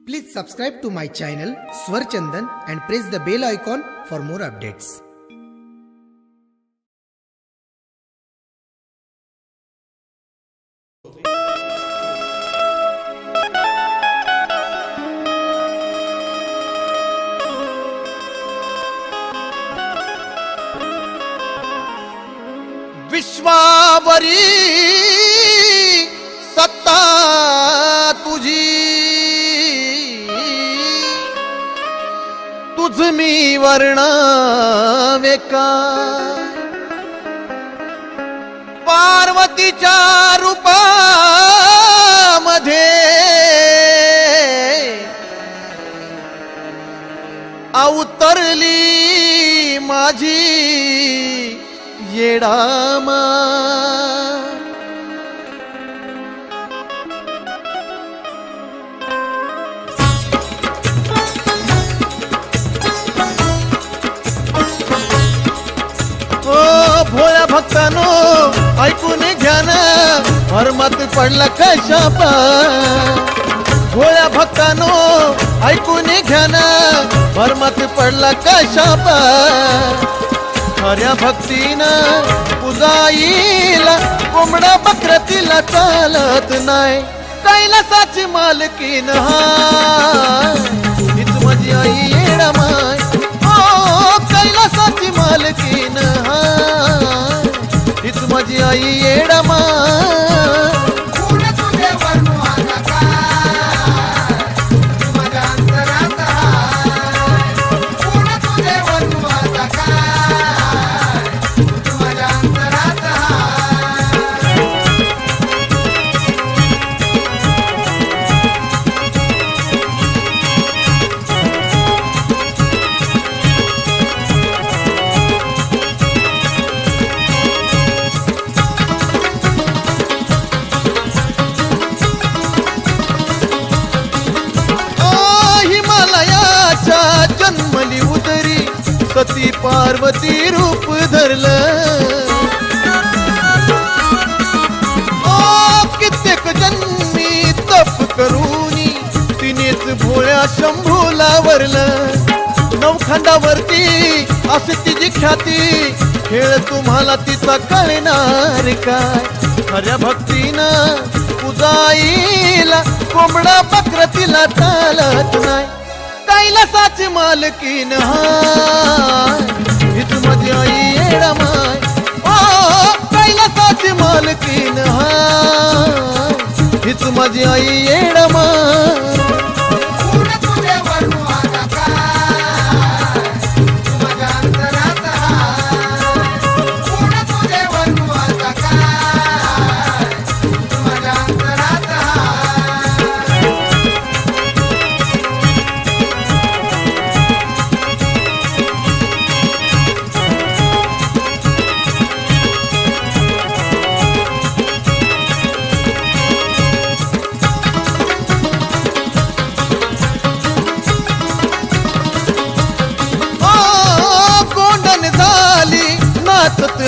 Please subscribe to my channel Swar Chandan and press the bell icon for more updates. विश्वावरी सत्ता तुझी, तुझ मी वर्णावे काय. पार्वतीच्या रूपामध्ये अवतरली माझी येडामा. ओ भोळ्या भक्तानो ऐकून घ्या ना, भरमात पडला कशापा. भोळ्या भक्तानो ऐकून घ्या ना, भरमात पडला कशापा. खऱ्या भक्तीनं पूजाईला कोंबडा बकरा तिला चालत नाही. कैलासाची मालकीन हाय, हीच माझी आई येडामाय. ओ कैलासाची मालकीन हाय, हीच माझी आई येडामाय. जन्मली उदरी सती पार्वती रूप धरलं. ओ कित्येक जन्मी तप करूनी तिनेच भोळ्या शंभूला वरलं. नवखंडावरती असे तिची ख्याती, खेळ तुम्हाला तिचा कळणार काय. खऱ्या भक्तीनं पूजाईला कोंबडा बकरा तिला चालत नाही. कैलासाची मालकीन हाय, हीच माझी आई येडामाय. ओ कैलासाची मालकीन हाय, हीच माझी आई येडामाय.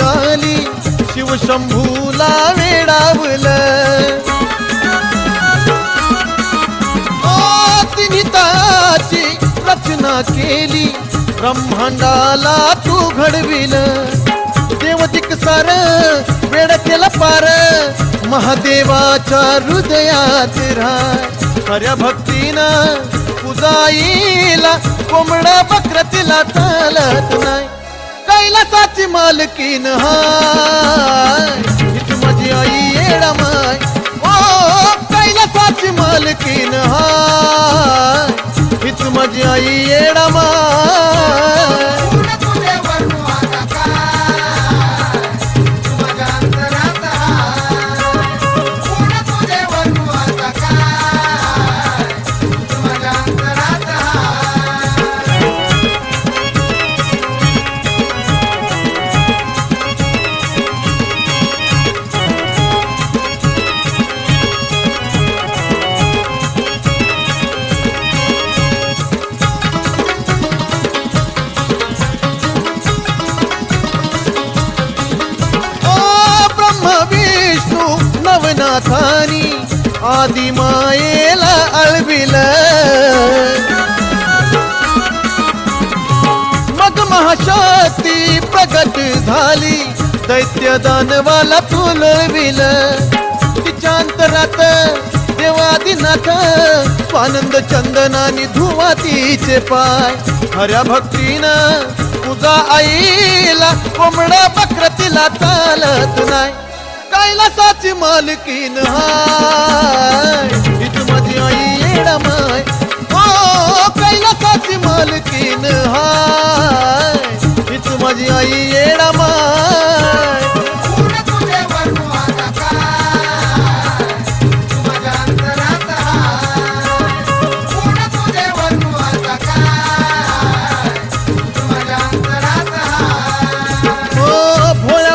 आली शिवशंभूला वेडावलं. ओ तिन्ही ताची रचना केली, ब्रह्मांडाला तू घडविलं. देवदिक सार वेड केला पार, महादेवाच्या हृदयात राह. खऱ्या भक्तीनं पूजाईला कोंबडा बकरा तिला चालत नाही. कैलासाची मालकीन हाय, हीच माझी आई येडामाय. ओ कैलासाची मालकीन हाय, हीच माझी आई येडामाय. नवनाथानी आदिमायेला अळविलं. झाली दैत्य दानवाला तुलविल तिच्या अंतरात देवादिनाथ स्वानंद चंदनानी धुवा तिचे पाय हऱ्या भक्तीनं तुझा आईला कोंबडा बकर तिला चालत नाही कैलासाची मालकीन हाय हीच माझी आई येडामाय हो कैलासाची मालकीन हाय हीच माझी आई येडामाय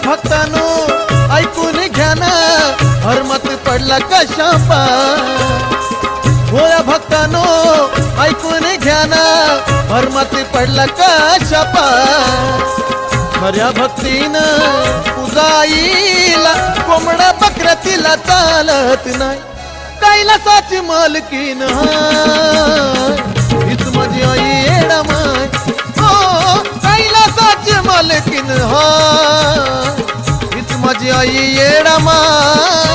भक्तानो ऐकून घ्या ना हरमत पडला कशा भोळ्या भक्तानो ऐकून घ्या ना हरमत पडला कशा खऱ्या भक्तीनं तुझा आईला कोंबडा बकऱ्या तिला चालत नाही कैलासाची मालकीन हाय हीच माझी आई येडामाय हो कैलासाची मालकीन हाय माझी आई येडामाय